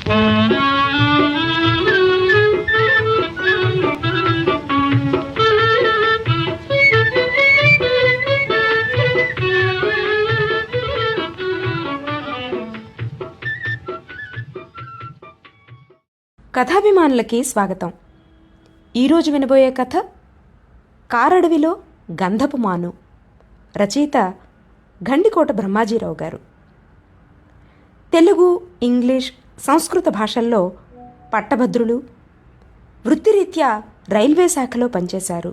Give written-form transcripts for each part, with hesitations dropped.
కథాభిమానులకి స్వాగతం. ఈరోజు వినబోయే కథ కారడవిలో గంధపు మాను. రచయిత గండికోట బ్రహ్మాజీరావు గారు. తెలుగు, ఇంగ్లీష్, సంస్కృత భాషల్లో పట్టభద్రులు, వృత్తిరీత్యా రైల్వే శాఖలో పనిచేశారు.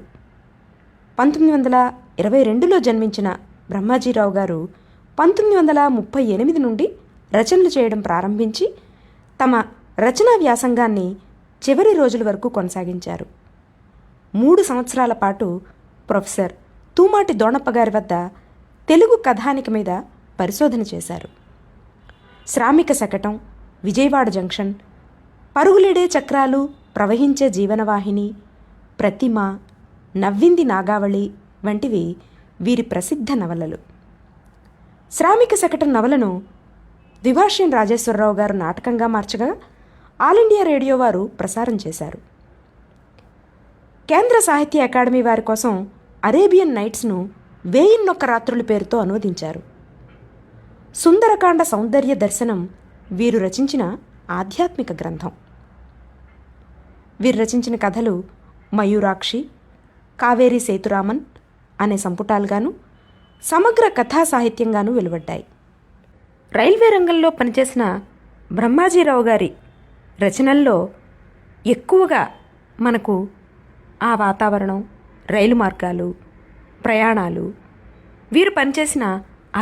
1922లో జన్మించిన బ్రహ్మాజీరావు గారు 1938 నుండి రచనలు చేయడం ప్రారంభించి తమ రచనా వ్యాసంగాన్ని చివరి రోజుల వరకు కొనసాగించారు. 3 సంవత్సరాల పాటు ప్రొఫెసర్ తూమాటి దోణప్ప గారి వద్ద తెలుగు కథానిక మీద పరిశోధన చేశారు. శ్రామిక శకటం, విజయవాడ జంక్షన్, పరుగులేడే చక్రాలు, ప్రవహించే జీవనవాహిని, ప్రతిమ, నవ్వింది నాగావళి వంటివి వీరి ప్రసిద్ధ నవలలు. శ్రామిక శకటం నవలను ద్విభాష్యం రాజేశ్వరరావు గారు నాటకంగా మార్చగా ఆల్ ఇండియా రేడియో వారు ప్రసారం చేశారు. కేంద్ర సాహిత్య అకాడమీ వారి కోసం అరేబియన్ నైట్స్ను 1001 రాత్రుల పేరుతో అనువదించారు. సుందరకాండ సౌందర్య దర్శనం వీరు రచించిన ఆధ్యాత్మిక గ్రంథం. వీరు రచించిన కథలు మయూరాక్షి, కావేరీ సేతురామన్ అనే సంపుటాలుగాను, సమగ్ర కథా సాహిత్యంగాను వెలువడ్డాయి. రైల్వే రంగంలో పనిచేసిన బ్రహ్మాజీరావు గారి రచనల్లో ఎక్కువగా మనకు ఆ వాతావరణం, రైలు మార్గాలు, ప్రయాణాలు, వీరు పనిచేసిన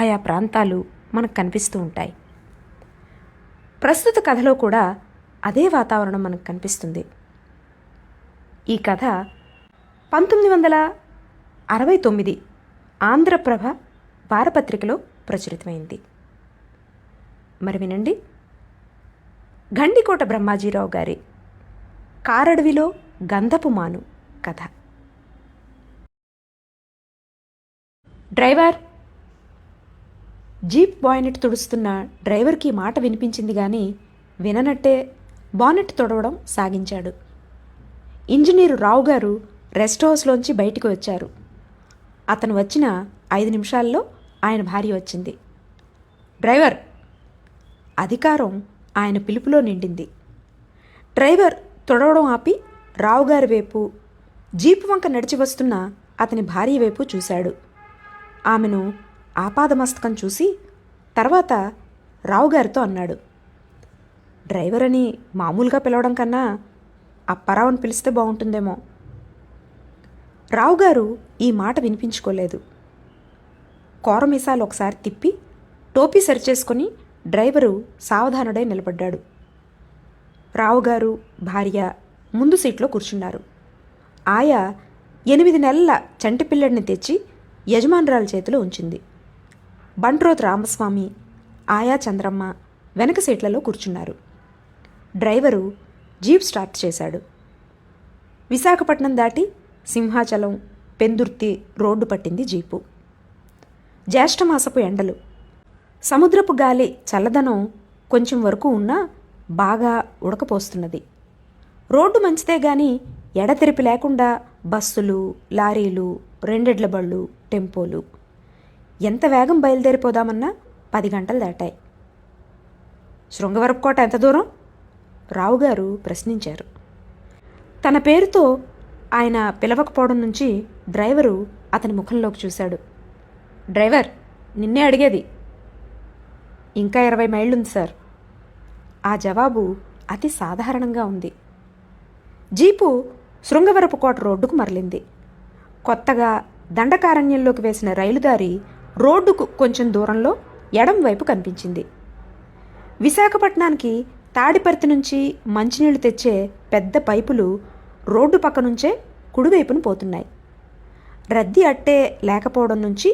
ఆయా ప్రాంతాలు మనకు కనిపిస్తూ ఉంటాయి. ప్రస్తుత కథలో కూడా అదే వాతావరణం మనకు కనిపిస్తుంది. ఈ కథ 1969 ఆంధ్రప్రభ వారపత్రికలో ప్రచురితమైంది. మరి వినండి, గండికోట బ్రహ్మాజీరావు గారి కారడవిలో గంధపు మాను కథ. డ్రైవర్! జీప్ బానెట్ తుడుస్తున్న డ్రైవర్కి మాట వినిపించింది కానీ విననట్టే బానెట్ తొడవడం సాగించాడు. ఇంజనీరు రావు గారు రెస్ట్ హౌస్లోంచి బయటికి వచ్చారు. అతను వచ్చిన 5 నిమిషాల్లో ఆయన భార్య వచ్చింది. డ్రైవర్! అధికారం ఆయన పిలుపులో నిండింది. డ్రైవర్ తొడవడం ఆపి రావుగారి వైపు, జీపు వంక నడిచి వస్తున్న అతని భార్య వైపు చూశాడు. ఆమెను ఆపాదమస్తకం చూసి తర్వాత రావుగారితో అన్నాడు, డ్రైవర్ అని మామూలుగా పిలవడం కన్నా అప్పారావుని పిలిస్తే బాగుంటుందేమో. రావుగారు ఈ మాట వినిపించుకోలేదు. కోరమీసాలు ఒకసారి తిప్పి టోపీ సరిచేసుకొని డ్రైవరు సావధానుడై నిలబడ్డాడు. రావుగారు భార్య ముందు సీట్లో కూర్చున్నారు. ఆయా 8 నెలల చంటి పిల్లడిని తెచ్చి యజమానురాల చేతిలో ఉంచింది. బంట్రోత్ రామస్వామి, ఆయా చంద్రమ్మ వెనక సీట్లలో కూర్చున్నారు. డ్రైవరు జీప్ స్టార్ట్ చేశాడు. విశాఖపట్నం దాటి సింహాచలం, పెందుర్తి రోడ్డు పట్టింది జీపు. జ్యేష్ఠమాసపు ఎండలు, సముద్రపు గాలి చల్లదనం కొంచెం వరకు ఉన్నా బాగా ఉడకపోస్తున్నది. రోడ్డు మంచిదే గాని ఎడతెరిపి లేకుండా బస్సులు, లారీలు, రెండెడ్ల బళ్ళు, టెంపోలు. ఎంత వేగం బయలుదేరిపోదామన్నా 10 గంటలు దాటాయి. శృంగవరపుకోట ఎంత దూరం? రావుగారు ప్రశ్నించారు. తన పేరుతో ఆయన పిలవకపోవడం నుంచి డ్రైవరు అతని ముఖంలోకి చూశాడు. డ్రైవర్, నిన్నే అడిగేది. ఇంకా 20 మైళ్ళుంది సార్. ఆ జవాబు అతి సాధారణంగా ఉంది. జీపు శృంగవరపుకోట రోడ్డుకు మరలింది. కొత్తగా దండకారణ్యంలోకి వేసిన రైలుదారి రోడ్డుకు కొంచెం దూరంలో ఎడం వైపు కనిపించింది. విశాఖపట్నానికి తాడిపర్తి నుంచి మంచినీళ్లు తెచ్చే పెద్ద పైపులు రోడ్డు పక్క నుంచే కుడివైపును పోతున్నాయి. రద్దీ అట్టే లేకపోవడం నుంచి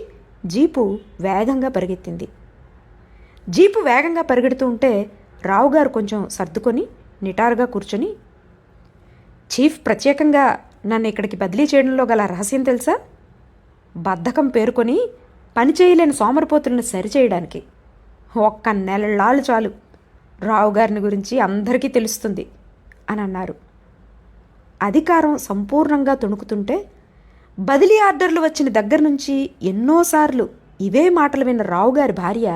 జీపు వేగంగా పరిగెత్తింది. జీపు వేగంగా పరిగెడుతూ ఉంటే రావుగారు కొంచెం సర్దుకొని నిటారుగా కూర్చొని, చీఫ్ ప్రత్యేకంగా నన్ను ఇక్కడికి బదిలీ చేయడంలో గల రహస్యం తెలుసా? బద్ధకం పేరుకొని పని చేయలేని సోమరిపోతులను సరిచేయడానికి. 1 నెలలాళ్ళు చాలు. రావు గారిని గురించి అందరికీ తెలుస్తుంది అని అన్నారు. అధికారం సంపూర్ణంగా తొణుకుతుంటే బదిలీ ఆర్డర్లు వచ్చిన దగ్గర నుంచి ఎన్నోసార్లు ఇవే మాటలు విన్న రావుగారి భార్య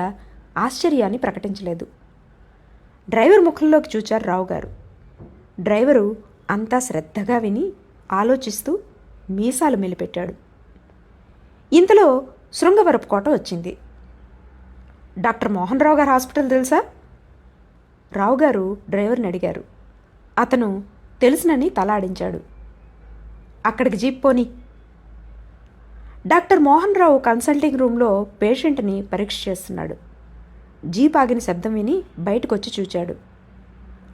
ఆశ్చర్యాన్ని ప్రకటించలేదు. డ్రైవర్ ముఖంలోకి చూచారు రావుగారు. డ్రైవరు అంతా శ్రద్ధగా విని ఆలోచిస్తూ మీసాలు మెలిపెట్టాడు. ఇంతలో శృంగవరపు కోట వచ్చింది. డాక్టర్ మోహన్ రావు గారి హాస్పిటల్ తెలుసా? రావుగారు డ్రైవర్ని అడిగారు. అతను తెలుసునని తలాడించాడు. అక్కడికి జీప్ పోని. డాక్టర్ మోహన్ రావు కన్సల్టింగ్ రూమ్లో పేషెంట్ని పరీక్ష చేస్తున్నాడు. జీప్ ఆగిన శబ్దం విని బయటకొచ్చి చూచాడు.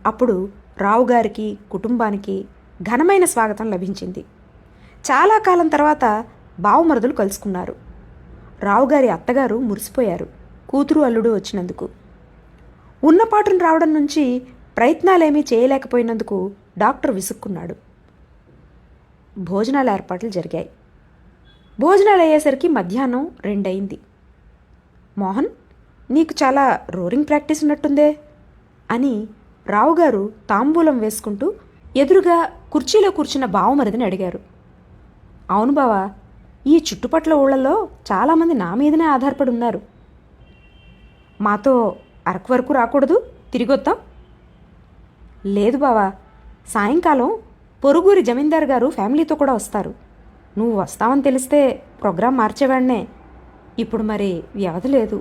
అప్పుడు రావుగారికి కుటుంబానికి ఘనమైన స్వాగతం లభించింది. చాలా కాలం తర్వాత బావమరుదులు కలుసుకున్నారు. రావుగారి అత్తగారు మురిసిపోయారు కూతురు అల్లుడు వచ్చినందుకు. ఉన్నపాటును రావడం నుంచి ప్రయత్నాలేమీ చేయలేకపోయినందుకు డాక్టర్ విసుక్కున్నాడు. భోజనాల ఏర్పాట్లు జరిగాయి. భోజనాలు అయ్యేసరికి మధ్యాహ్నం 2 అయింది. మోహన్, నీకు చాలా రోరింగ్ ప్రాక్టీస్ ఉన్నట్టుందే అని రావుగారు తాంబూలం వేసుకుంటూ ఎదురుగా కుర్చీలో కూర్చున్న బావమరిదిని అడిగారు. అవును బావా, ఈ చుట్టుపట్ల ఊళ్ళల్లో చాలామంది నా మీదనే ఆధారపడి ఉన్నారు. మాతో అరకు వరకు రాకూడదు, తిరిగొద్దాం? లేదు బావా, సాయంకాలం పొరుగురి జమీందార్ గారు ఫ్యామిలీతో కూడా వస్తారు. నువ్వు వస్తావని తెలిస్తే ప్రోగ్రాం మార్చేవాడినే. ఇప్పుడు మరి వ్యవధి లేదు.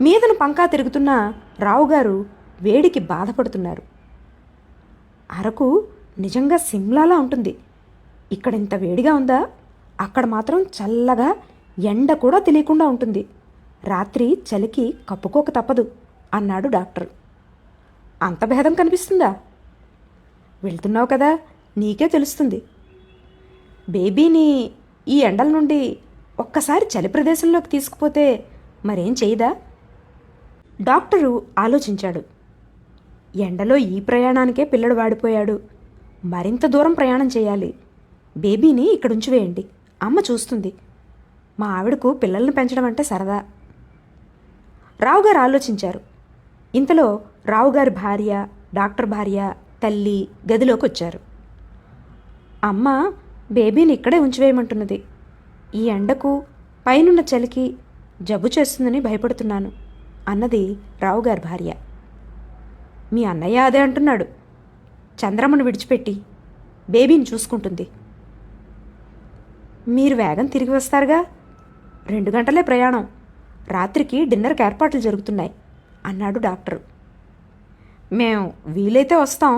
మీదను పంకా తిరుగుతున్న రావుగారు వేడికి బాధపడుతున్నారు. అరకు నిజంగా సిమ్లాలా ఉంటుంది. ఇక్కడ ఇంత వేడిగా ఉందా? అక్కడ మాత్రం చల్లగా ఎండ కూడా తెలియకుండా ఉంటుంది. రాత్రి చలికి కప్పుకోక తప్పదు అన్నాడు డాక్టర్. అంత భేదం కనిపిస్తుందా? వెళ్తున్నావు కదా, నీకే తెలుస్తుంది. బేబీని ఈ ఎండల నుండి ఒక్కసారి చలి ప్రదేశంలోకి తీసుకుపోతే మరేం చేయదా? డాక్టరు ఆలోచించాడు. ఎండలో ఈ ప్రయాణానికే పిల్లడు వాడిపోయాడు. మరింత దూరం ప్రయాణం చేయాలి. బేబీని ఇక్కడ ఉంచివేయండి, అమ్మ చూస్తుంది. మా ఆవిడకు పిల్లల్ని పెంచడం అంటే సరదా. రావుగారు ఆలోచించారు. ఇంతలో రావుగారి భార్య, డాక్టర్ భార్య, తల్లి గదిలోకి వచ్చారు. అమ్మ బేబీని ఇక్కడే ఉంచివేయమంటున్నది. ఈ ఎండకు పైనున్న చలికి జబ్బు చేస్తుందని భయపడుతున్నాను అన్నది రావుగారి భార్య. మీ అన్నయ్య అదే అంటున్నాడు. చంద్రమ్మను విడిచిపెట్టి బేబీని చూసుకుంటుంది. మీరు వేగం తిరిగి వస్తారుగా, 2 గంటలే ప్రయాణం. రాత్రికి డిన్నర్కి ఏర్పాట్లు జరుగుతున్నాయి అన్నాడు డాక్టరు. మేం వీలైతే వస్తాం,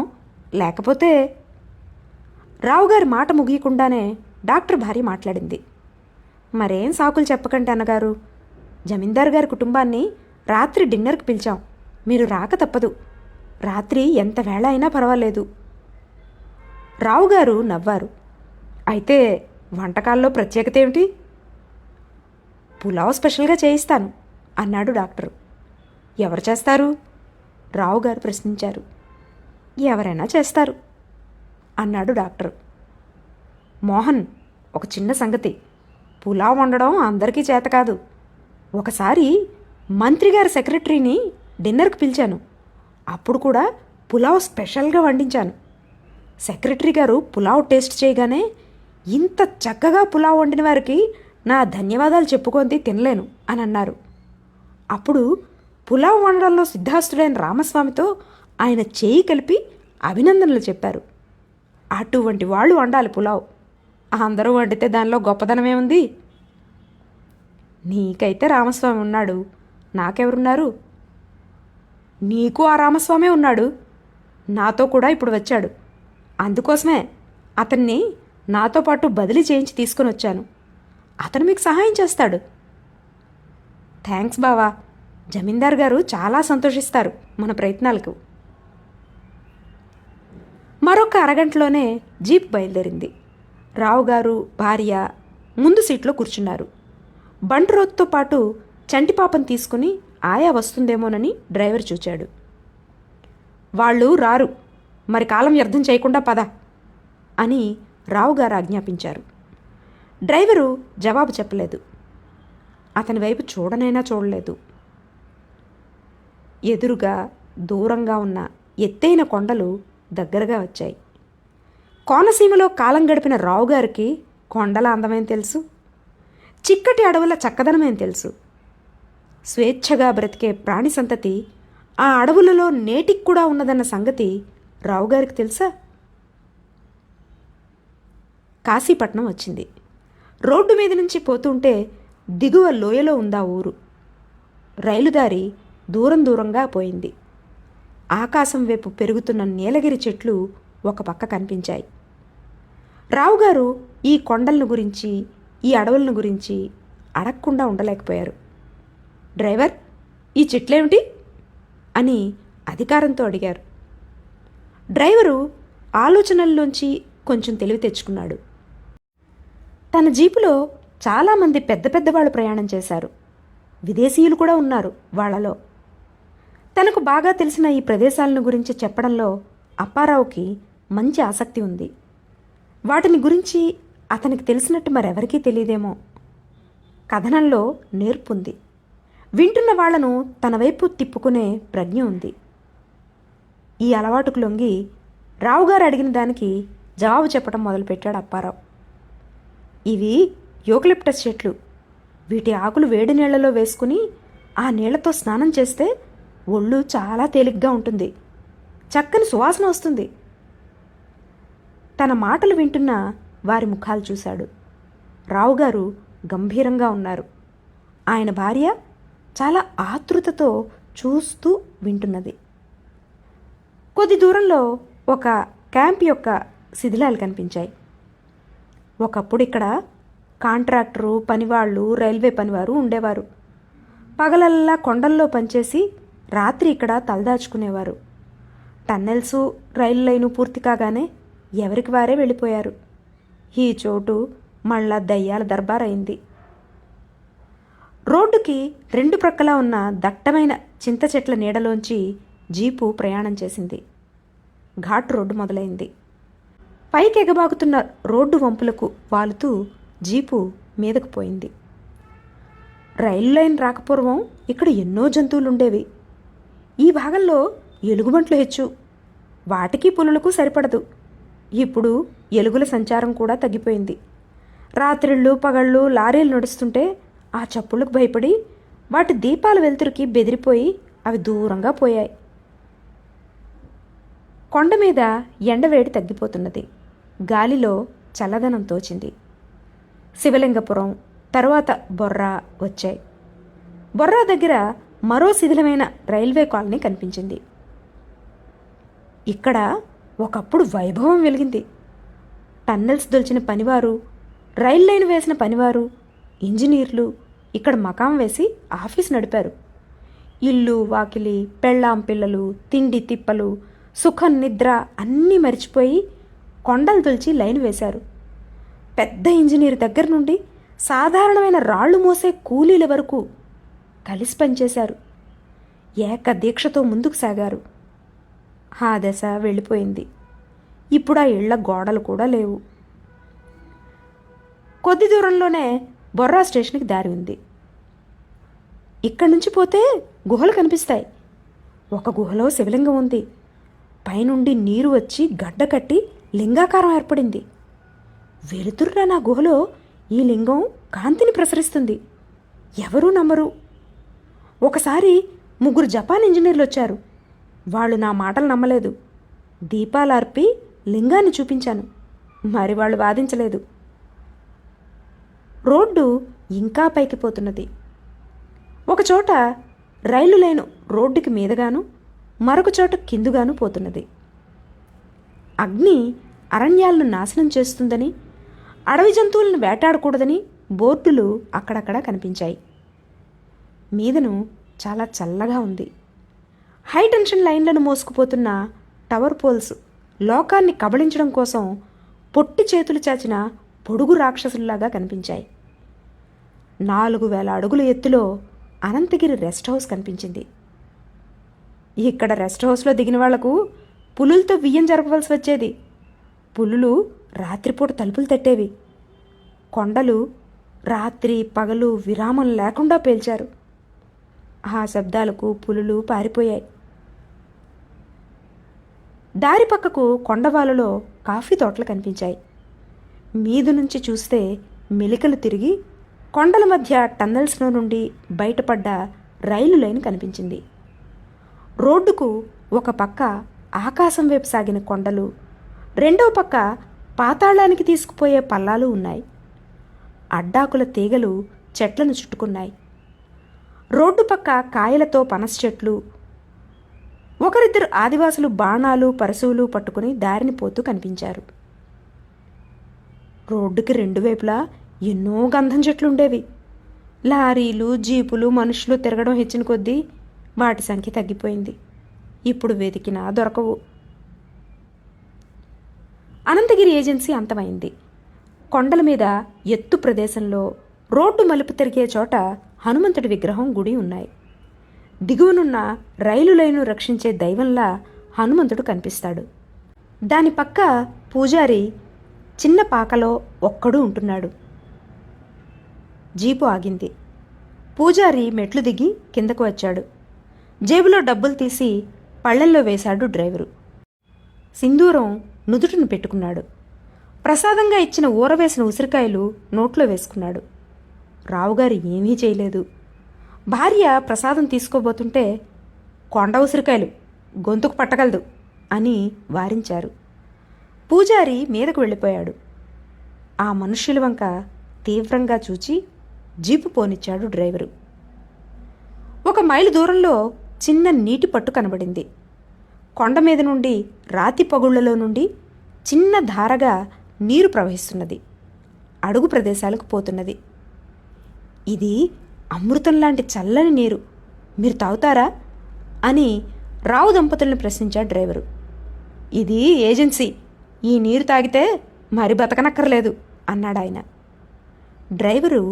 లేకపోతే... రావుగారి మాట ముగియకుండానే డాక్టర్ భార్య మాట్లాడింది. మరేం సాకులు చెప్పకండి అన్నగారు. జమీందార్ గారి కుటుంబాన్ని రాత్రి డిన్నర్కి పిలిచాం. మీరు రాక తప్పదు. రాత్రి ఎంత వేళ అయినా పర్వాలేదు. రావుగారు నవ్వారు. అయితే వంటకాల్లో ప్రత్యేకత ఏమిటి? పులావ్ స్పెషల్గా చేయిస్తాను అన్నాడు డాక్టరు. ఎవరు చేస్తారు? రావుగారు ప్రశ్నించారు. ఎవరైనా చేస్తారు అన్నాడు డాక్టరు. మోహన్, ఒక చిన్న సంగతి. పులావ్ వండడం అందరికీ చేత కాదు. ఒకసారి మంత్రి గారి సెక్రటరీని డిన్నర్కి పిలిచాను. అప్పుడు కూడా పులావ్ స్పెషల్గా వండించాను. సెక్రటరీ గారు పులావ్ టేస్ట్ చేయగానే, ఇంత చక్కగా పులావ్ వండిన వారికి నా ధన్యవాదాలు చెప్పుకొని తినలేను అని అన్నారు. అప్పుడు పులావ్ వండడంలో సిద్ధాస్తుడైన రామస్వామితో ఆయన చేయి కలిపి అభినందనలు చెప్పారు. అటువంటి వాళ్ళు వండాలి పులావ్. అందరూ వండితే దానిలో గొప్పదనమే ఉంది. నీకైతే రామస్వామి ఉన్నాడు, నాకెవరున్నారు? నీకు ఆ రామస్వామే ఉన్నాడు. నాతో కూడా ఇప్పుడు వచ్చాడు. అందుకోసమే అతన్ని నాతో పాటు బదిలీ చేయించి తీసుకొని వచ్చాను. అతను మీకు సహాయం చేస్తాడు. థ్యాంక్స్ బావా. జమీందార్ గారు చాలా సంతోషిస్తారు మన ప్రయత్నాలకు. మరొక అరగంటలోనే జీప్ బయలుదేరింది. రావుగారు భార్య ముందు సీట్లో కూర్చున్నారు. బంట్రోత్తో పాటు చంటిపాపను తీసుకుని ఆయా వస్తుందేమోనని డ్రైవర్ చూచాడు. వాళ్ళు రారు, మరి కాలం వ్యర్థం చేయకుండా పద అని రావుగారు ఆజ్ఞాపించారు. డ్రైవరు జవాబు చెప్పలేదు. అతని వైపు చూడనైనా చూడలేదు. ఎదురుగా దూరంగా ఉన్న ఎత్తైన కొండలు దగ్గరగా వచ్చాయి. కోనసీమలో కాలం గడిపిన రావుగారికి కొండల అందమేం తెలుసు, చిక్కటి అడవుల చక్కదనమేం తెలుసు. స్వేచ్ఛగా బ్రతికే ప్రాణి సంతతి ఆ అడవులలో నేటికి కూడా ఉన్నదన్న సంగతి రావుగారికి తెలుసా? కాశీపట్నం వచ్చింది. రోడ్డు మీద నుంచి పోతుంటే దిగువ లోయలో ఉందా ఊరు. రైలుదారి దూరం దూరంగా పోయింది. ఆకాశం వైపు పెరుగుతున్న నీలగిరి చెట్లు ఒక పక్క కనిపించాయి. రావుగారు ఈ కొండలను గురించి, ఈ అడవులను గురించి అడగకుండా ఉండలేకపోయారు. డ్రైవర్, ఈ చెట్లేమిటి అని అధికారంతో అడిగారు. డ్రైవరు ఆలోచనల్లోంచి కొంచెం తెలివి తెచ్చుకున్నాడు. తన జీపులో చాలామంది పెద్ద పెద్దవాళ్ళు ప్రయాణం చేశారు. విదేశీయులు కూడా ఉన్నారు వాళ్ళలో. తనకు బాగా తెలిసిన ఈ ప్రదేశాలను గురించి చెప్పడంలో అప్పారావుకి మంచి ఆసక్తి ఉంది. వాటిని గురించి అతనికి తెలిసినట్టు మరెవరికీ తెలియదేమో. కథనంలో నేర్పుంది. వింటున్న వాళ్లను తన వైపు తిప్పుకునే ప్రజ్ఞ ఉంది. ఈ అలవాటుకు లొంగి రావుగారు అడిగిన దానికి జవాబు చెప్పడం మొదలుపెట్టాడు అప్పారావు. ఇవి యూకలిప్టస్ చెట్లు. వీటి ఆకులు వేడి నీళ్లలో వేసుకుని ఆ నీళ్లతో స్నానం చేస్తే ఒళ్ళు చాలా తేలిగ్గా ఉంటుంది, చక్కని సువాసన వస్తుంది. తన మాటలు వింటున్న వారి ముఖాలు చూశాడు. రావుగారు గంభీరంగా ఉన్నారు. ఆయన భార్య చాలా ఆతృతతో చూస్తూ వింటున్నది. కొద్ది దూరంలో ఒక క్యాంప్ యొక్క శిథిలాలు కనిపించాయి. ఒకప్పుడు ఇక్కడ కాంట్రాక్టరు, పనివాళ్ళు, రైల్వే పనివారు ఉండేవారు. పగలల్లా కొండల్లో పనిచేసి రాత్రి ఇక్కడ తలదాచుకునేవారు. టన్నెల్సు, రైలు లైను పూర్తి కాగానే ఎవరికి వారే వెళ్ళిపోయారు. ఈ చోటు మళ్ళా దయ్యాల దర్బార్ అయింది. రోడ్డుకి రెండు ప్రక్కలా ఉన్న దట్టమైన చింత చెట్ల నీడలోంచి జీపు ప్రయాణం చేసింది. ఘాట్ రోడ్డు మొదలైంది. పైకి ఎగబాకుతున్న రోడ్డు వంపులకు వాలుతూ జీపు మీదకు పోయింది. రైలు లైన్ రాకపూర్వం ఇక్కడ ఎన్నో జంతువులుండేవి. ఈ భాగంలో ఎలుగుబంట్లు హెచ్చు. వాటికి పులులకు సరిపడదు. ఇప్పుడు ఎలుగుల సంచారం కూడా తగ్గిపోయింది. రాత్రిళ్ళు పగళ్ళు లారీలు నడుస్తుంటే ఆ చప్పుళ్ళకు భయపడి వాటి దీపాల వెలుతురికి బెదిరిపోయి అవి దూరంగా పోయాయి. కొండ మీద ఎండవేడి తగ్గిపోతున్నది. గాలిలో చల్లదనం తోచింది. శివలింగపురం, తరువాత బొర్రా వచ్చాయి. బొర్రా దగ్గర మరో శిథిలమైన రైల్వే కాలనీ కనిపించింది. ఇక్కడ ఒకప్పుడు వైభవం వెలిగింది. టన్నెల్స్ దొల్చిన పనివారు, రైల్ లైన్ వేసిన పనివారు, ఇంజనీర్లు ఇక్కడ మకాం వేసి ఆఫీస్ నడిపారు. ఇల్లు, వాకిలి, పెళ్ళాం పిల్లలు, తిండి తిప్పలు, సుఖం నిద్ర అన్నీ మరిచిపోయి కొండలు తుల్చి లైన్ వేశారు. పెద్ద ఇంజనీర్ దగ్గర నుండి సాధారణమైన రాళ్లు మోసే కూలీల వరకు కలిసి పనిచేశారు. ఏకదీక్షతో ముందుకు సాగారు. ఆ దశ వెళ్ళిపోయింది. ఇప్పుడు ఆ ఇళ్ల గోడలు కూడా లేవు. కొద్ది దూరంలోనే బొర్రా స్టేషన్కి దారి ఉంది. ఇక్కడి నుంచి పోతే గుహలు కనిపిస్తాయి. ఒక గుహలో శివలింగం ఉంది. పైనుండి నీరు వచ్చి గడ్డ కట్టి లింగాకారం ఏర్పడింది. వెలుతురున నా గుహలో ఈ లింగం కాంతిని ప్రసరిస్తుంది. ఎవరూ నమ్మరు. ఒకసారి 3 జపాన్ ఇంజనీర్లు వచ్చారు. వాళ్ళు నా మాటలు నమ్మలేదు. దీపాలు అర్పి లింగాన్ని చూపించాను. మరి వాళ్ళు వాదించలేదు. రోడ్డు ఇంకా పైకి పోతున్నది. ఒకచోట రైలు లైను రోడ్డుకి మీదగాను, మరొక చోట కిందుగాను పోతున్నది. అగ్ని అరణ్యాలను నాశనం చేస్తుందని, అడవి జంతువులను వేటాడకూడదని బోర్డులు అక్కడక్కడా కనిపించాయి. మీదను చాలా చల్లగా ఉంది. హై టెన్షన్ లైన్లను మోసుకుపోతున్న టవర్ పోల్స్ లోకాన్ని కబళించడం కోసం పొట్టి చేతులు చాచిన పొడుగు రాక్షసుల్లాగా కనిపించాయి. 4000 అడుగుల ఎత్తులో అనంతగిరి రెస్ట్ హౌస్ కనిపించింది. ఇక్కడ రెస్ట్ హౌస్లో దిగిన వాళ్లకు పులులతో బియ్యం జరపవలసి వచ్చేది. పులులు రాత్రిపూట తలుపులు తట్టేవి. కొండలు రాత్రి పగలు విరామం లేకుండా పేల్చారు. ఆ శబ్దాలకు పులులు పారిపోయాయి. దారి పక్కకు కొండవాలులో కాఫీ తోటలు కనిపించాయి. మీదు నుంచి చూస్తే మెలికలు తిరిగి కొండల మధ్య టన్నెల్స్లో నుండి బయటపడ్డ రైలు లైన్ కనిపించింది. రోడ్డుకు ఒక పక్క ఆకాశం వైపు సాగిన కొండలు, రెండో పక్క పాతాళానికి తీసుకుపోయే పల్లాలు ఉన్నాయి. అడ్డాకుల తీగలు చెట్లను చుట్టుకున్నాయి. రోడ్డు పక్క కాయలతో పనస చెట్లు. ఒకరిద్దరు ఆదివాసులు బాణాలు పరశువులు పట్టుకుని దారిని పోతూ కనిపించారు. రోడ్డుకి రెండు వైపులా ఎన్నో గంధం చెట్లుండేవి. లారీలు, జీపులు, మనుషులు తిరగడం హెచ్చిన కొద్దీ వాటి సంఖ్య తగ్గిపోయింది. ఇప్పుడు వెతికినా దొరకవు. అనంతగిరి ఏజెన్సీ అంతమైంది. కొండల మీద ఎత్తు ప్రదేశంలో రోడ్డు మలుపు తిరిగే చోట హనుమంతుడి విగ్రహం, గుడి ఉన్నాయి. దిగువనున్న రైలు లైను రక్షించే దైవంలా హనుమంతుడు కనిపిస్తాడు. దాని పక్క పూజారి చిన్న పాకలో ఒక్కడు ఉంటున్నాడు. జీపు ఆగింది. పూజారి మెట్లు దిగి కిందకు వచ్చాడు. జేబులో డబ్బులు తీసి పళ్ళెంలో వేశాడు డ్రైవరు. సింధూరం నుదుటిని పెట్టుకున్నాడు. ప్రసాదంగా ఇచ్చిన ఊరవేసిన ఉసిరికాయలు నోట్లో వేసుకున్నాడు. రావుగారు ఏమీ చేయలేదు. భార్య ప్రసాదం తీసుకోబోతుంటే, కొండ ఉసిరికాయలు గొంతుకు పట్టగలదు అని వారించారు. పూజారి మీదకు వెళ్ళిపోయాడు. ఆ మనుష్యుల వంక తీవ్రంగా చూచి జీపు పోనిచ్చాడు డ్రైవరు. 1 మైలు దూరంలో చిన్న నీటి పట్టు కనబడింది. కొండ మీద నుండి రాతి పగుళ్లలో నుండి చిన్న ధారగా నీరు ప్రవహిస్తున్నది. అడుగు ప్రదేశాలకు పోతున్నది. ఇది అమృతం లాంటి చల్లని నీరు, మీరు తాగుతారా అని రావు దంపతులను ప్రశ్నించాడు డ్రైవరు. ఇది ఏజెన్సీ, ఈ నీరు తాగితే మరి బతకనక్కర్లేదు అన్నాడు ఆయన. డ్రైవరు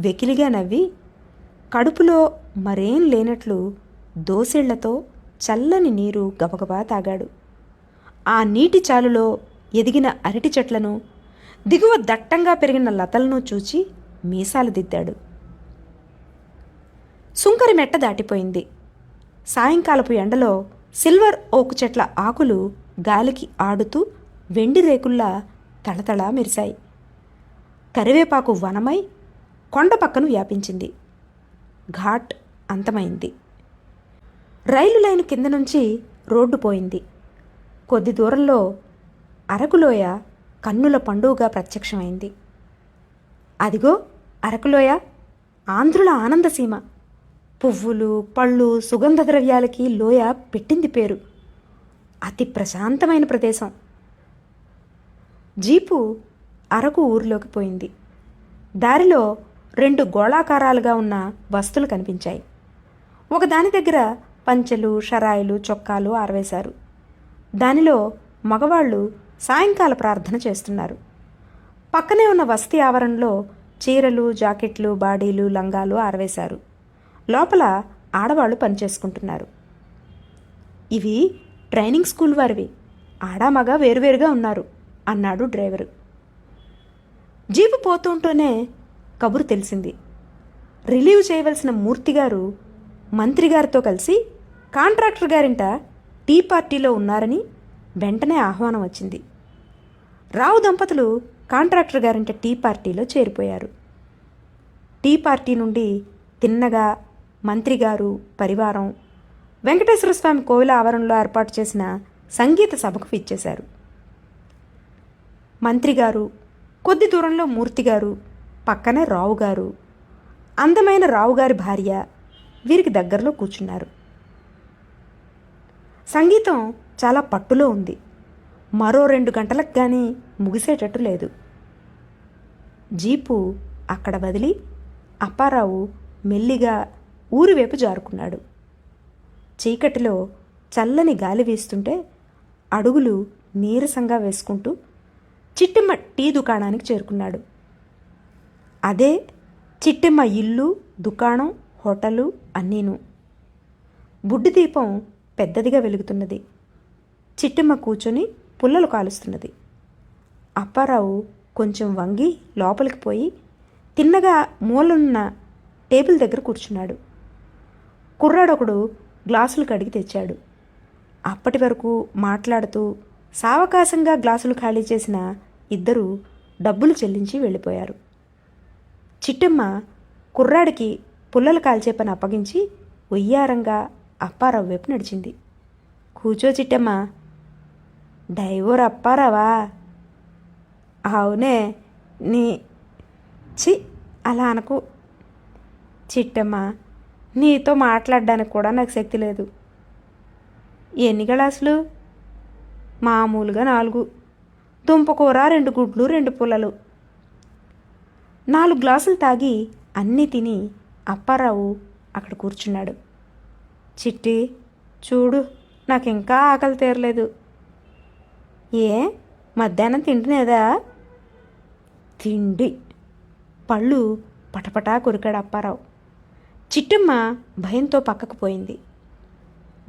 వెకిలిగా నవ్వి కడుపులో మరేం లేనట్లు దోసెళ్లతో చల్లని నీరు గబగబా తాగాడు. ఆ నీటి చాలులో ఎదిగిన అరటి చెట్లను, దిగువ దట్టంగా పెరిగిన లతలను చూచి మీసాలు దిద్దాడు. సుంకరి మెట్ట దాటిపోయింది. సాయంకాలపు ఎండలో సిల్వర్ ఓకు చెట్ల ఆకులు గాలికి ఆడుతూ వెండి రేకుల్లా తళతళా మెరిశాయి. కరివేపాకు వనమై కొండ పక్కను వ్యాపించింది. ఘాట్ అంతమైంది. రైలు లైను కింద నుంచి రోడ్డు పోయింది. కొద్ది దూరంలో అరకులోయ కన్నుల పండుగగా ప్రత్యక్షమైంది. అదిగో అరకులోయ, ఆంధ్రుల ఆనందసీమ. పువ్వులు, పళ్ళు, సుగంధ ద్రవ్యాలకి లోయ పెట్టింది పేరు. అతి ప్రశాంతమైన ప్రదేశం. జీపు అరకు ఊరిలోకి పోయింది. దారిలో 2 గోళాకారాలుగా ఉన్న బస్తులు కనిపించాయి. ఒకదాని దగ్గర పంచెలు, షరాయిలు, చొక్కాలు ఆరవేశారు. దానిలో మగవాళ్ళు సాయంకాల ప్రార్థన చేస్తున్నారు. పక్కనే ఉన్న వస్తీ ఆవరణలో చీరలు, జాకెట్లు, బాడీలు, లంగాలు ఆరవేశారు. లోపల ఆడవాళ్లు పనిచేసుకుంటున్నారు. ఇవి ట్రైనింగ్ స్కూల్ వారివి, ఆడామగ వేరువేరుగా ఉన్నారు అన్నాడు డ్రైవరు. జీపు పోతుంటూనే కబురు తెలిసింది. రిలీవ్ చేయవలసిన మూర్తిగారు మంత్రిగారితో కలిసి కాంట్రాక్టర్ గారింట టీ పార్టీలో ఉన్నారని వెంటనే ఆహ్వానం వచ్చింది. రావు దంపతులు కాంట్రాక్టర్ గారింట టీ పార్టీలో చేరిపోయారు. టీ పార్టీ నుండి తిన్నగా మంత్రిగారు, పరివారం వెంకటేశ్వర స్వామి కోవిల ఆవరణలో ఏర్పాటు చేసిన సంగీత సభకు ఇచ్చేశారు. మంత్రిగారు, కొద్ది దూరంలో మూర్తిగారు, పక్కనే రావుగారు, అందమైన రావుగారి భార్య వీరికి దగ్గరలో కూర్చున్నారు. సంగీతం చాలా పట్టులో ఉంది. మరో 2 గంటలకు కానీ ముగిసేటట్టు లేదు. జీపు అక్కడ వదిలి అప్పారావు మెల్లిగా ఊరివైపు జారుకున్నాడు. చీకటిలో చల్లని గాలి వీస్తుంటే అడుగులు నీరసంగా వేసుకుంటూ చిట్టెమ్మ టీ దుకాణానికి చేరుకున్నాడు. అదే చిట్టెమ్మ ఇల్లు, దుకాణం, హోటలు అన్నీను. బుడ్డి దీపం పెద్దదిగా వెలుగుతున్నది. చిట్టెమ్మ కూర్చొని పుల్లలు కాలుస్తున్నది. అప్పారావు కొంచెం వంగి లోపలికి పోయి తిన్నగా మూలనున్న టేబుల్ దగ్గర కూర్చున్నాడు. కుర్రాడొకడు గ్లాసులు కడిగి తెచ్చాడు. అప్పటి వరకు మాట్లాడుతూ సావకాశంగా గ్లాసులు ఖాళీ చేసిన ఇద్దరు డబ్బులు చెల్లించి వెళ్ళిపోయారు. చిట్టమ్మ కుర్రాడికి పుల్లలు కాల్చే పని అప్పగించి ఒయ్యారంగా అప్పారావు వైపు నడిచింది. కూచో చిట్టమ్మ. డైవోర్ అప్పారావా? అవునే. నీ చి అలా అనకు చిట్టమ్మ. నీతో మాట్లాడడానికి కూడా నాకు శక్తి లేదు. ఎన్ని గ్లాసులు? మామూలుగా 4. దుంపకూర 2 గుడ్లు 2 పుల్లలు. 4 గ్లాసులు తాగి అన్నీ తిని అప్పారావు అక్కడ కూర్చున్నాడు. చిట్టి చూడు, నాకు ఇంకా ఆకలి తీరలేదు. ఏ మధ్యాహ్నం తిండినేదా? తిండి. పళ్ళు పటపటా కొరికాడు అప్పారావు. చిట్టమ్మ భయంతో పక్కకు పోయింది.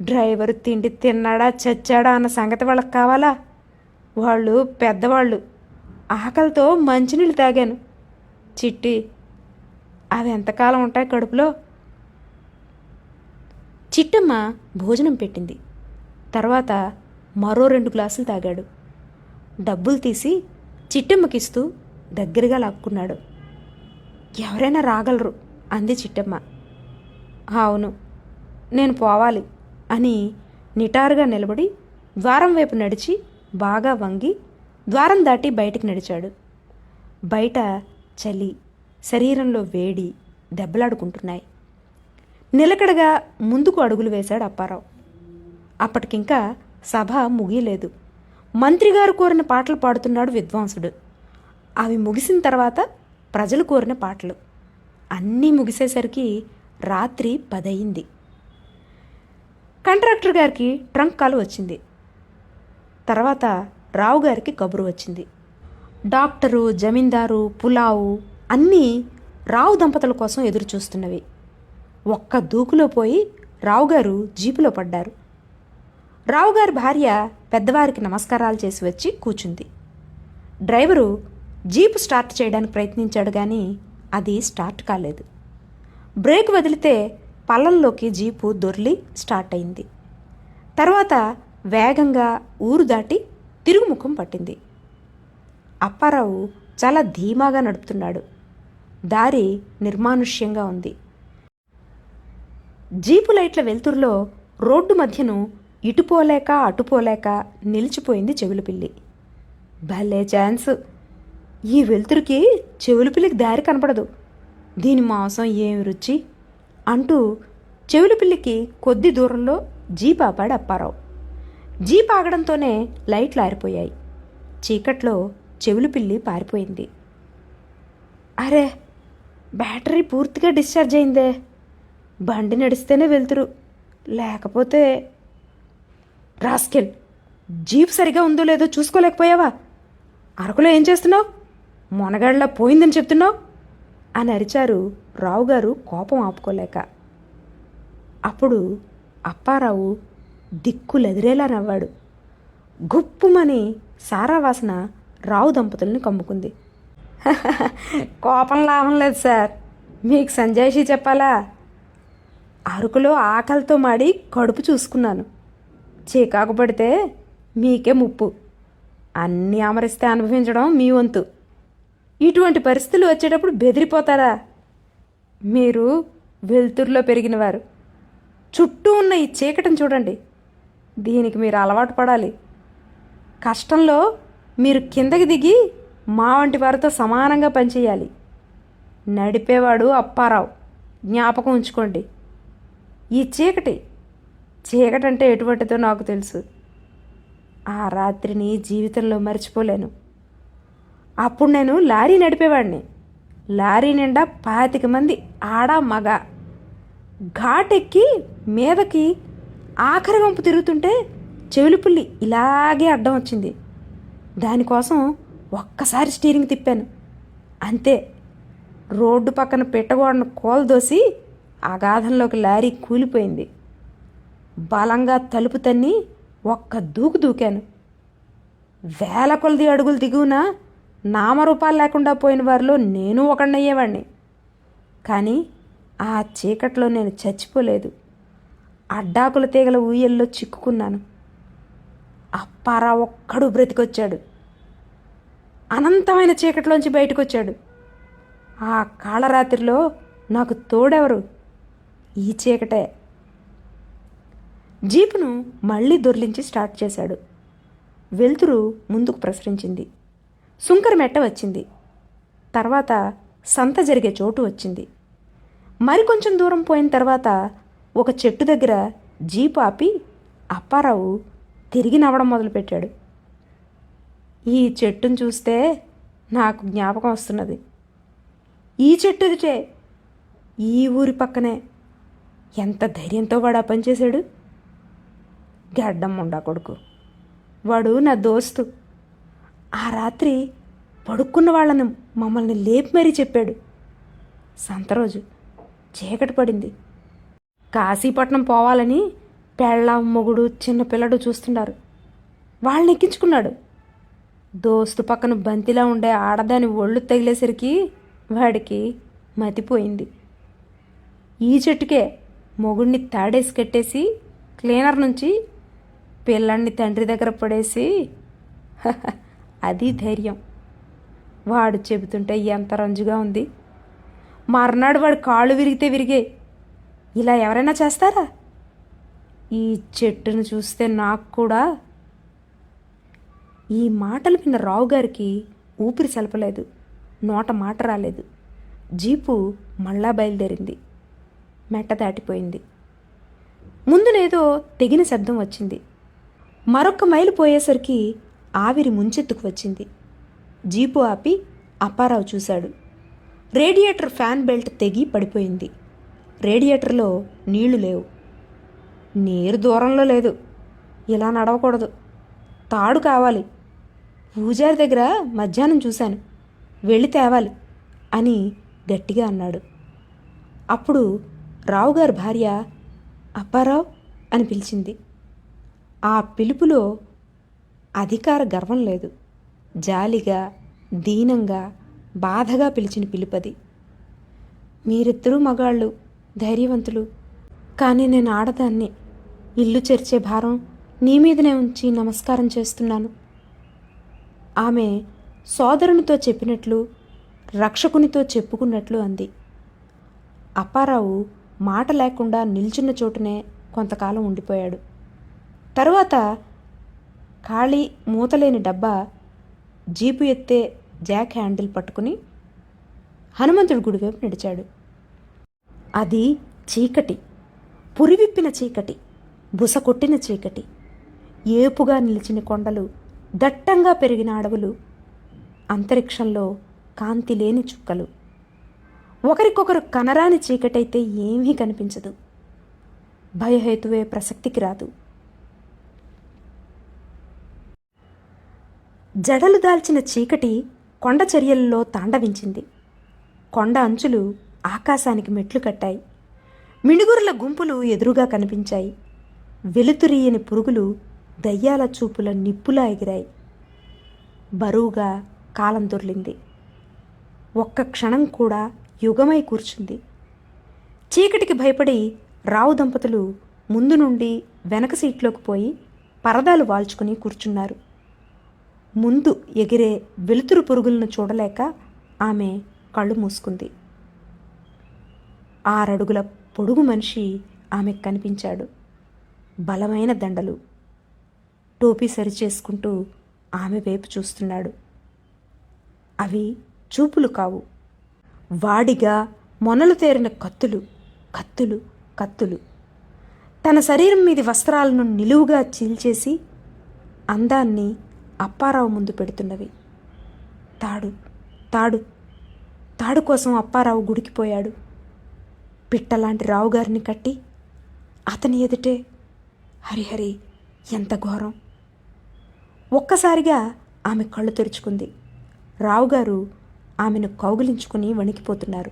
డ్రైవరు తిండి తిన్నాడా చచ్చాడా అన్న సంగతి వాళ్ళకి కావాలా? వాళ్ళు పెద్దవాళ్ళు. ఆకలితో మంచినీళ్ళు తాగాను. చిట్టి, అవి ఎంతకాలం ఉంటాయి కడుపులో? చిట్టమ్మ భోజనం పెట్టింది. తర్వాత మరో 2 గ్లాసులు తాగాడు. డబ్బులు తీసి చిట్టమ్మకిస్తూ దగ్గరగా లాక్కున్నాడు. ఎవరైనా రాగలరు అంది చిట్టమ్మ. అవును, నేను పోవాలి అని నిటారుగా నిలబడి ద్వారం వైపు నడిచి బాగా వంగి ద్వారం దాటి బయటికి నడిచాడు. బయట చలి, శరీరంలో వేడి దెబ్బలాడుకుంటున్నాయి. నిలకడగా ముందుకు అడుగులు వేశాడు అప్పారావు. అప్పటికింకా సభ ముగియలేదు. మంత్రిగారు కోరిన పాటలు పాడుతున్నాడు విద్వాంసుడు. అవి ముగిసిన తర్వాత ప్రజలు కోరిన పాటలు. అన్నీ ముగిసేసరికి రాత్రి 10 అయింది. కంట్రాక్టర్ గారికి ట్రంక్ కాల్ వచ్చింది. తర్వాత రావు గారికి కబురు వచ్చింది. డాక్టరు, జమీందారు, పులావు అన్నీ రావు దంపతుల కోసం ఎదురు చూస్తున్నవి. ఒక్క దూకులో పోయి రావుగారు జీపులో పడ్డారు. రావుగారి భార్య పెద్దవారికి నమస్కారాలు చేసి వచ్చి కూర్చుంది. డ్రైవరు జీపు స్టార్ట్ చేయడానికి ప్రయత్నించాడు కానీ అది స్టార్ట్ కాలేదు. బ్రేక్ వదిలితే పల్లంలోకి జీపు దొర్లి స్టార్ట్ అయింది. తర్వాత వేగంగా ఊరు దాటి తిరుగుముఖం పట్టింది. అప్పారావు చాలా ధీమాగా నడుపుతున్నాడు. దారి నిర్మానుష్యంగా ఉంది. జీపు లైట్ల వెలుతురులో రోడ్డు మధ్యను ఇటుపోలేక అటుపోలేక నిలిచిపోయింది చెవులపిల్లి. భలే ఛాన్స్! ఈ వెలుతురికి చెవులపిల్లికి దారి కనపడదు. దీని మాంసం ఏమి రుచి అంటూ చెవులపిల్లికి కొద్ది దూరంలో జీప్ ఆపాడు అప్పారావు. జీప్ ఆగడంతోనే లైట్లు ఆరిపోయాయి. చీకట్లో చెవులపిల్లి పారిపోయింది. అరే, బ్యాటరీ పూర్తిగా డిశ్చార్జ్ అయిందే. బండి నడిస్తేనే వెళ్తురు, లేకపోతే... రాస్కెల్, జీప్ సరిగా ఉందో లేదో చూసుకోలేకపోయావా? అరకులో ఏం చేస్తున్నావు? మొనగాళ్ళ పోయిందని చెప్తున్నావు అని అరిచారు రావుగారు కోపం ఆపుకోలేక. అప్పుడు అప్పారావు దిక్కులెదిరేలా నవ్వాడు. గుప్పుమని సారావాసన రావు దంపతుల్ని కమ్ముకుంది. కోపం లాభం లేదు సార్, మీకు సంజాయిషీ చెప్పాలా? అరకులో ఆకలితో మాడి కడుపు చూసుకున్నాను. చీకాకు పడితే మీకే ముప్పు. అన్నీ అమరిస్తే అనుభవించడం మీ వంతు. ఇటువంటి పరిస్థితులు వచ్చేటప్పుడు బెదిరిపోతారా? మీరు వెలుతురులో పెరిగినవారు. చుట్టూ ఉన్న ఈ చీకటిని చూడండి. దీనికి మీరు అలవాటు పడాలి. కష్టంలో మీరు కిందకి దిగి మా వంటి వారితో సమానంగా పనిచేయాలి. నడిపేవాడు అప్పారావు, జ్ఞాపకం ఉంచుకోండి. ఈ చీకటి అంటే ఎటువంటిదో నాకు తెలుసు. ఆ రాత్రిని జీవితంలో మర్చిపోలేను. అప్పుడు నేను లారీ నడిపేవాడిని. లారీ నిండా 25 మంది ఆడ మగ. ఘాటెక్కి మీదకి ఆఖరి వంపు తిరుగుతుంటే చెవులపుల్లి ఇలాగే అడ్డం వచ్చింది. దానికోసం ఒక్కసారి స్టీరింగ్ తిప్పాను, అంతే. రోడ్డు పక్కన పెట్టగోడను కోలదోసి అగాధంలోకి లారీ కూలిపోయింది. బలంగా తలుపు తన్ని ఒక్క దూకు దూకాను. వేల కొలది అడుగులు దిగువన నామరూపాలు లేకుండా పోయిన వారిలో నేను ఒకడినయ్యేవాడిని. కానీ ఆ చీకట్లో నేను చచ్చిపోలేదు. అడ్డాకుల తీగల ఊయల్లో చిక్కుకున్నాను. అప్పారావు ఒక్కడు బ్రతికొచ్చాడు. అనంతమైన చీకటిలోంచి బయటకొచ్చాడు. ఆ కాళరాత్రిలో నాకు తోడెవరు? ఈ చీకటే. జీపును మళ్ళీ దొర్లించి స్టార్ట్ చేశాడు. వెలుతురు ముందుకు ప్రసరించింది. సుంకర మెట్ట వచ్చింది. తర్వాత సంత జరిగే చోటు వచ్చింది. మరికొంచెం దూరం పోయిన తర్వాత ఒక చెట్టు దగ్గర జీపు ఆపి అప్పారావు తిరిగి నవ్వడం మొదలుపెట్టాడు. ఈ చెట్టును చూస్తే నాకు జ్ఞాపకం వస్తున్నది. ఈ చెట్టు ఎదుటే, ఈ ఊరి పక్కనే. ఎంత ధైర్యంతో వాడు ఆ పని చేశాడు. గడ్డం ముండా కొడుకు. వాడు నా దోస్తు. ఆ రాత్రి పడుకున్న వాళ్ళను మమ్మల్ని లేపి మరీ చెప్పాడు. సంత రోజు చీకటి పడింది. కాశీపట్నం పోవాలని పెళ్ళాం, మొగుడు, చిన్న పిల్లడు చూస్తున్నారు. వాళ్ళని ఎక్కించుకున్నాడు. దోస్తు పక్కన బంతిలా ఉండే ఆడదాని ఒళ్ళు తగిలేసరికి వాడికి మతిపోయింది. ఈ చెట్టుకే మొగుడిని తాడేసి కట్టేసి క్లీనర్ నుంచి పిల్లాన్ని తండ్రి దగ్గర పడేసి అది ధైర్యం. వాడు చెబుతుంటే ఎంత రంజుగా ఉంది. మర్నాడు వాడు కాళ్ళు విరిగితే విరిగే. ఇలా ఎవరైనా చేస్తారా? ఈ చెట్టును చూస్తే నాకు కూడా. ఈ మాటలు విన్న రావుగారికి ఊపిరి సలపలేదు. నోట మాట రాలేదు. జీపు మళ్ళా బయలుదేరింది. మెట్ట దాటిపోయింది. ముందునేదో తెగిన శబ్దం వచ్చింది. మరొక మైలు పోయేసరికి ఆవిరి ముంచెత్తుకు వచ్చింది. జీపు ఆపి అప్పారావు చూశాడు. రేడియేటర్ ఫ్యాన్ బెల్ట్ తెగి పడిపోయింది. రేడియేటర్లో నీళ్లు లేవు. నీరు దూరంలో లేదు. ఇలా నడవకూడదు. తాడు కావాలి. పూజారి దగ్గర మధ్యాహ్నం చూశాను. వెళ్ళి తేవాలి అని గట్టిగా అన్నాడు. అప్పుడు రావుగారి భార్య అప్పారావు అని పిలిచింది. ఆ పిలుపులో అధికార గర్వం లేదు. జాలిగా, దీనంగా, బాధగా పిలిచిన పిలుపది. మీరిద్దరూ మగాళ్ళు, ధైర్యవంతులు. కానీ నేను ఆడదాన్ని. ఇల్లు చెరిచే భారం నీ మీదనే ఉంచి నమస్కారం చేస్తున్నాను. ఆమె సోదరునితో చెప్పినట్లు, రక్షకునితో చెప్పుకున్నట్లు అంది. అప్పారావు మాట లేకుండా నిల్చున్న చోటునే కొంతకాలం ఉండిపోయాడు. తరువాత ఖాళీ మూతలేని డబ్బా జీపు ఎత్తే జాక్ హ్యాండిల్ పట్టుకుని హనుమంతుడి గుడి వైపు నడిచాడు. అది చీకటి, పురివిప్పిన చీకటి, బుస కొట్టిన చీకటి. ఏపుగా నిలిచిన కొండలు, దట్టంగా పెరిగిన అడవులు, అంతరిక్షంలో కాంతి లేని చుక్కలు. ఒకరికొకరు కనరాని చీకటైతే ఏమీ కనిపించదు. భయహేతువే ప్రసక్తికి రాదు. జడలు దాల్చిన చీకటి కొండ చర్యల్లో తాండవించింది. కొండ అంచులు ఆకాశానికి మెట్లు కట్టాయి. మిణుగురుల గుంపులు ఎదురుగా కనిపించాయి. వెలుతురియని పురుగులు దయ్యాల చూపుల నిప్పులా ఎగిరాయి. బరువుగా కాలం దొర్లింది. ఒక్క క్షణం కూడా యుగమై కూర్చుంది. చీకటికి భయపడి రావు దంపతులు ముందు నుండి వెనక సీట్లోకి పోయి పరదాలు వాల్చుకుని కూర్చున్నారు. ముందు ఎగిరే వెలుతురు పురుగులను చూడలేక ఆమె కళ్ళు మూసుకుంది. 6 అడుగుల పొడుగు మనిషి ఆమెకు కనిపించాడు. బలమైన దండలు, టోపీ సరిచేసుకుంటూ ఆమె వైపు చూస్తున్నాడు. అవి చూపులు కావు, వాడిగా మొనలు తేరిన కత్తులు, కత్తులు, కత్తులు. తన శరీరం మీది వస్త్రాలను నిలువుగా చీల్చేసి అందాన్ని అప్పారావు ముందు పెడుతున్నవి. తాడు, తాడు, తాడు కోసం అప్పారావు గుడికిపోయాడు. పిట్టలాంటి రావుగారిని కట్టి అతని ఎదుటే హరిహరి, ఎంత ఘోరం! ఒక్కసారిగా ఆమె కళ్ళు తెరుచుకుంది. రావుగారు ఆమెను కౌగిలించుకుని వణికిపోతున్నారు.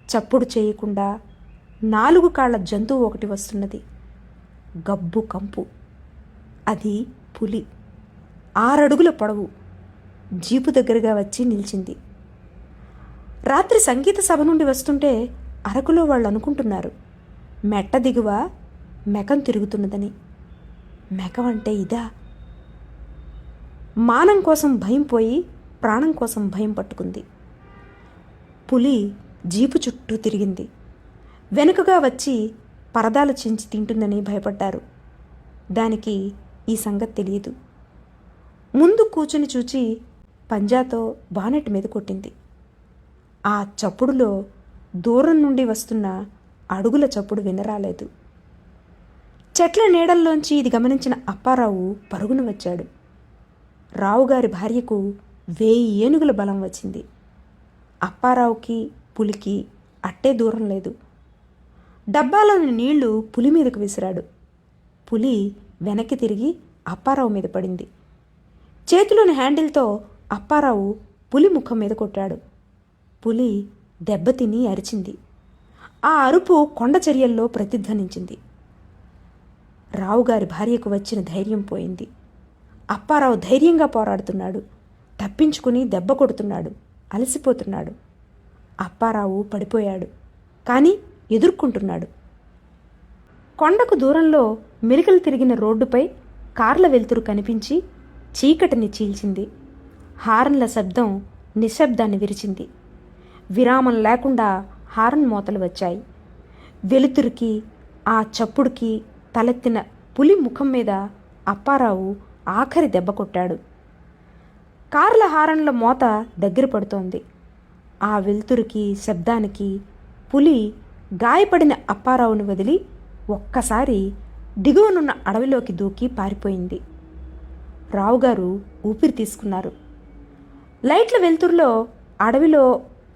చప్పుడు చేయకుండా 4 కాళ్ల జంతువు ఒకటి వస్తున్నది. గబ్బు కంపు. అది పులి. 6 అడుగుల పొడవు. జీపు దగ్గరగా వచ్చి నిలిచింది. రాత్రి సంగీత సభ నుండి వస్తుంటే అరకులో వాళ్ళు అనుకుంటున్నారు, మెట్ట దిగువ మెకం తిరుగుతున్నదని. మెకం అంటే ఇదా? మానం కోసం భయం పోయి ప్రాణం కోసం భయం పట్టుకుంది. పులి జీపు చుట్టూ తిరిగింది. వెనుకగా వచ్చి పరదాలు చించి తింటుందని భయపడ్డారు. దానికి ఈ సంగతి తెలియదు. ముందు కూర్చుని చూచి పంజాతో బానెట్ మీద కొట్టింది. ఆ చప్పుడులో దూరం నుండి వస్తున్న అడుగుల చప్పుడు వినరాలేదు. చెట్ల నీడల్లోంచి ఇది గమనించిన అప్పారావు పరుగున వచ్చాడు. రావుగారి భార్యకు 1000 ఏనుగుల బలం వచ్చింది. అప్పారావుకి పులికి అట్టే దూరం లేదు. డబ్బాలోని నీళ్లు పులి మీదకు విసిరాడు. పులి వెనక్కి తిరిగి అప్పారావు మీద పడింది. చేతిలోని హ్యాండిల్తో అప్పారావు పులి ముఖం మీద కొట్టాడు. పులి దెబ్బతిని అరిచింది. ఆ అరుపు కొండ చర్యల్లో ప్రతిధ్వనించింది. రావుగారి భార్యకు వచ్చిన ధైర్యం పోయింది. అప్పారావు ధైర్యంగా పోరాడుతున్నాడు. తప్పించుకుని దెబ్బ కొడుతున్నాడు. అలసిపోతున్నాడు. అప్పారావు పడిపోయాడు. కానీ ఎదుర్కొంటున్నాడు. కొండకు దూరంలో మెలికలు తిరిగిన రోడ్డుపై కార్ల వెలుతురు కనిపించి చీకటిని చీల్చింది. హారన్ల శబ్దం నిశ్శబ్దాన్ని విరిచింది. విరామం లేకుండా హారన్ మోతలు వచ్చాయి. వెలుతురికి ఆ చప్పుడుకి తలెత్తిన పులి ముఖం మీద అప్పారావు ఆఖరి దెబ్బ కొట్టాడు. కార్ల హారన్ల మోత దగ్గర పడుతోంది. ఆ వెలుతురికి శబ్దానికి పులి గాయపడిన అప్పారావును వదిలి ఒక్కసారి దిగువనున్న అడవిలోకి దూకి పారిపోయింది. రావుగారు ఊపిరి తీసుకున్నారు. లైట్ల వెలుతురులో అడవిలో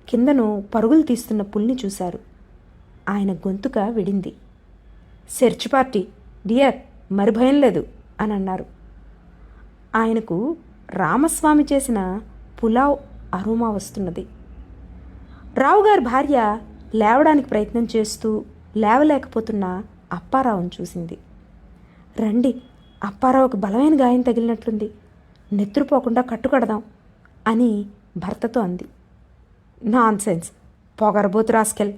కిందను పరుగులు తీస్తున్న పులిని చూశారు. ఆయన గొంతుక విడింది. సెర్చ్ పార్టీ డియర్, మరి భయం లేదు అని అన్నారు. ఆయనకు రామస్వామి చేసిన పులావ్ అరోమా వస్తున్నది. రావుగారి భార్య లేవడానికి ప్రయత్నం చేస్తూ లేవలేకపోతున్న అప్పారావును చూసింది. రండి, అప్పారావుకి బలమైన గాయం తగిలినట్లుంది, నెత్తురుపోకుండా కట్టుకడదాం అని భర్తతో అంది. నాన్సెన్స్, పొగరబోతు రాస్కెల్,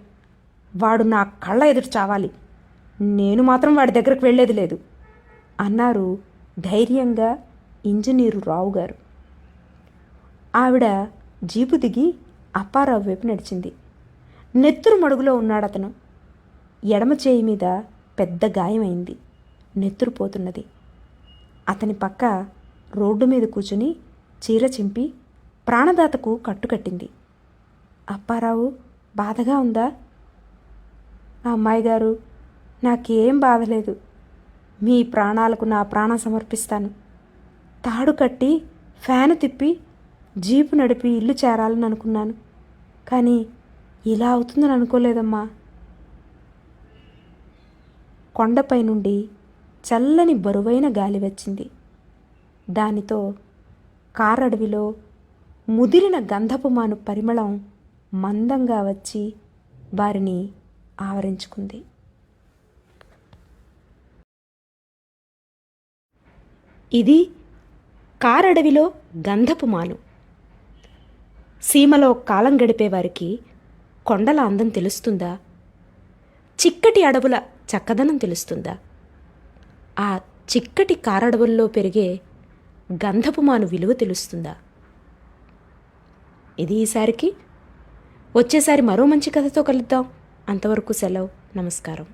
వాడు నా కళ్ళ ఎదుట చావాలి, నేను మాత్రం వాడి దగ్గరకు వెళ్ళేది లేదు అన్నారు ధైర్యంగా ఇంజనీరు రావుగారు. ఆవిడ జీపు దిగి అప్పారావు వైపు నడిచింది. నెత్తురు మడుగులో ఉన్నాడతను. ఎడమ చేయి మీద పెద్ద గాయమైంది. నెత్తురు పోతున్నది. అతని పక్క రోడ్డు మీద కూర్చుని చీర చింపి ప్రాణదాతకు కట్టుకట్టింది. అప్పారావు, బాధగా ఉందా? అమ్మాయి గారు, నాకేం బాధలేదు. మీ ప్రాణాలకు నా ప్రాణం సమర్పిస్తాను. తాడు కట్టి ఫ్యాను తిప్పి జీపు నడిపి ఇల్లు చేరాలని అనుకున్నాను. కానీ ఇలా అవుతుందని అనుకోలేదమ్మా. కొండపై నుండి చల్లని బరువైన గాలి వచ్చింది. దానితో కారడవిలో ముదిరిన గంధపు మాను పరిమళం మందంగా వచ్చి వారిని ఆవరించుకుంది. ఇది కారడవిలో గంధపు మాను. సీమలో కాలం గడిపేవారికి కొండల అందం తెలుస్తుందా? చిక్కటి అడవుల చక్కదనం తెలుస్తుందా? ఆ చిక్కటి కారడవుల్లో పెరిగే గంధపు మాను విలువ తెలుస్తుందా? ఇది ఈసారికి. వచ్చేసారి మరో మంచి కథతో కలుద్దాం. అంతవరకు సెలవు. నమస్కారం.